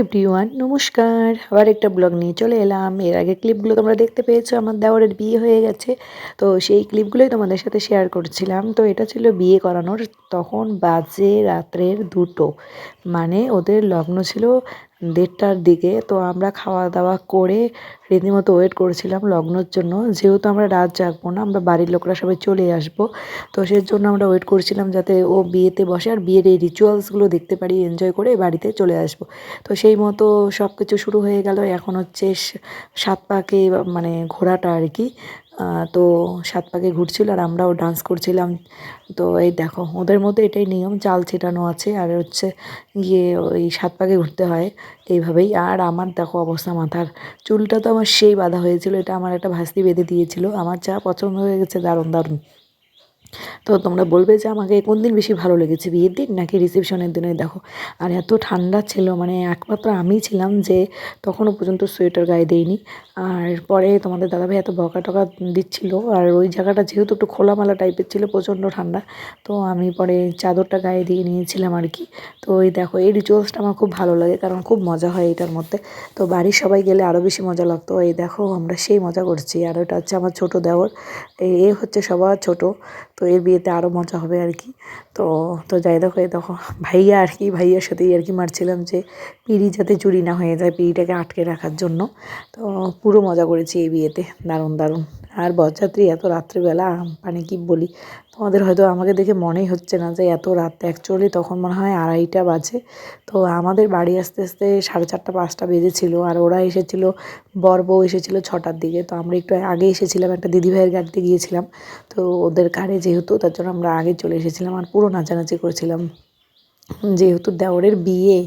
Everyone, নমস্কার। আবার একটা ব্লগ নিয়ে চলে এলাম। এর আগে ক্লিপগুলো তোমরা দেখতে পেয়েছো, আমার দেওরের বিয়ে হয়ে গেছে। তো সেই ক্লিপগুলোই তোমাদের সাথে শেয়ার করছিলাম। তো এটা ছিল বিয়ে করানোর, তখন বাজে রাত্রের 2টো, মানে ওদের লগ্ন ছিল 1:30টার দিকে। তো আমরা খাওয়া দাওয়া করে রীতিমতো ওয়েট করছিলাম লগ্নর জন্য। যেহেতু আমরা রাত জাগবো না, আমরা বাড়ির লোকরা সবাই চলে আসবো, তো সেই জন্য আমরা ওয়েট করছিলাম যাতে ও বিয়েতে বসে আর বিয়ের এই রিচুয়ালসগুলো দেখতে পারি, এনজয় করে বাড়িতে চলে আসবো। তো সেই মতো সব কিছু শুরু হয়ে গেল। এখন হচ্ছে 7 পাকে, মানে ঘোড়াটা আর কি। তো 7 পাকে ঘুরছিল আর আমরাও ডান্স করছিলাম। তো এই দেখো, ওদের মধ্যে এটাই নিয়ম, চাল ছিটানো আছে আর হচ্ছে গিয়ে ওই 7 পাকে ঘুরতে হয় এইভাবেই। আর আমার দেখো অবস্থা, মাথার চুলটা তো আমার সেই বাঁধা হয়েছিল, এটা আমার একটা ভাস্তি বেঁধে দিয়েছিল। আমার যা পছন্দ হয়ে গেছে, দারুণ দারুণ। তো তোমরা বলবে যে আমাকে কোন দিন বেশি ভালো লেগেছে, বিয়ের দিন নাকি রিসেপশনের দিনে? দেখো, আর এত ঠান্ডা ছিল, মানে একমাত্র আমি ছিলাম যে তখনও পর্যন্ত সোয়েটার গায়ে দেইনি। আর পরে তোমাদের দাদাভাই এত বকা টকা দিচ্ছিল, আর ওই জায়গাটা যেহেতু একটু খোলামেলা টাইপের ছিল, প্রচণ্ড ঠান্ডা, তো আমি পরে চাদরটা গায়ে দিয়ে নিয়েছিলাম আর কি। তো এই দেখো, এই রিচুয়ালসটা আমার খুব ভালো লাগে, কারণ খুব মজা হয় এটার মধ্যে। তো বাড়ির সবাই গেলে আরও বেশি মজা লাগতো। এই দেখো, আমরা সেই মজা করছি। আর ওটা হচ্ছে আমার ছোটো দেওর, এ হচ্ছে সবার ছোট। তো এর বিয়েতে আরও মজা হবে আর কি। তো তো যাই দেখো, এই দেখো ভাইয়া আর কি, ভাইয়ার সাথেই আর কি মারছিলাম যে পিঁড়ি যাতে চুরি না হয়ে যায়, পিঁড়িটাকে আটকে রাখার জন্য। তো পুরো মজা করেছি এই বিয়েতে, দারুণ দারুণ। আর বরযাত্রী এত রাত্রিবেলা, মানে কি বলি, তোমাদের হয়তো আমাকে দেখে মনেই হচ্ছে না যে এত রাত। অ্যাকচুয়ালি তখন মনে হয় 2:30টা বাজে। তো আমাদের বাড়ি আসতে আসতে 4:30-5টা বেজেছিল। আর ওরা এসেছিল, বর বউ এসেছিলো 6টার দিকে। তো আমরা একটু আগে এসেছিলাম, একটা দিদিভাইয়ের গাড়িতে গিয়েছিলাম। তো ওদের গাড়ি যেহেতু, তার জন্য আমরা আগে চলে এসেছিলাম। আর পুরো নাচানাচি করেছিলাম, যেহেতু দেওরের বিয়ে,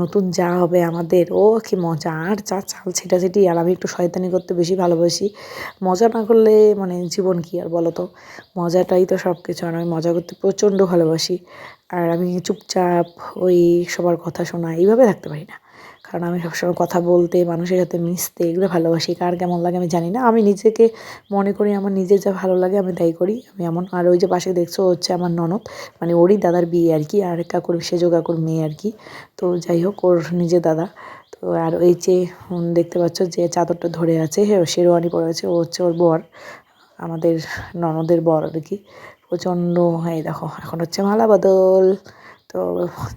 নতুন যা হবে আমাদের, ও কি মজা! আর যা চাল ছিটাছিটি। আর আমি একটু শয়তানি করতে বেশি ভালোবাসি। মজা না করলে মানে জীবন কী আর বলো তো? মজাটাই তো সব কিছু, আর আমি মজা করতে প্রচণ্ড ভালোবাসি। আর আমি চুপচাপ ওই সবার কথা শোনা, এইভাবে থাকতে পারি না। কারণ আমি সবসময় কথা বলতে, মানুষের সাথে মিশতে, এগুলো ভালোবাসি। কার কেমন লাগে আমি জানি না, আমি নিজেকে মনে করি আমার নিজের যা ভালো লাগে আমি তাই করি, আমি এমন। আর ওই যে পাশে দেখছো, হচ্ছে আমার ননদ, মানে ওরই দাদার বিয়ে আর কি, আর কাকুর, সেজ কাকুর মেয়ে আর কি। তো যাই হোক, ওর নিজের দাদা। তো আর ওই যে দেখতে পাচ্ছ যে চাদরটা ধরে আছে, শেরওয়ানি পরে আছে, ও হচ্ছে ওর বর, আমাদের ননদের বর আর কি। প্রচণ্ড, এই দেখো এখন হচ্ছে মালা বদল। তো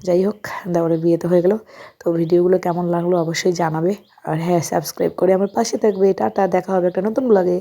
যাই হোক, দেওরের বিয়ে তো হয়ে গেল। তো ভিডিওগুলো কেমন লাগলো অবশ্যই জানাবে। আর হ্যাঁ, সাবস্ক্রাইব করে আমার পাশে থাকবে। টাটা, দেখা হবে একটা নতুন ব্লগে।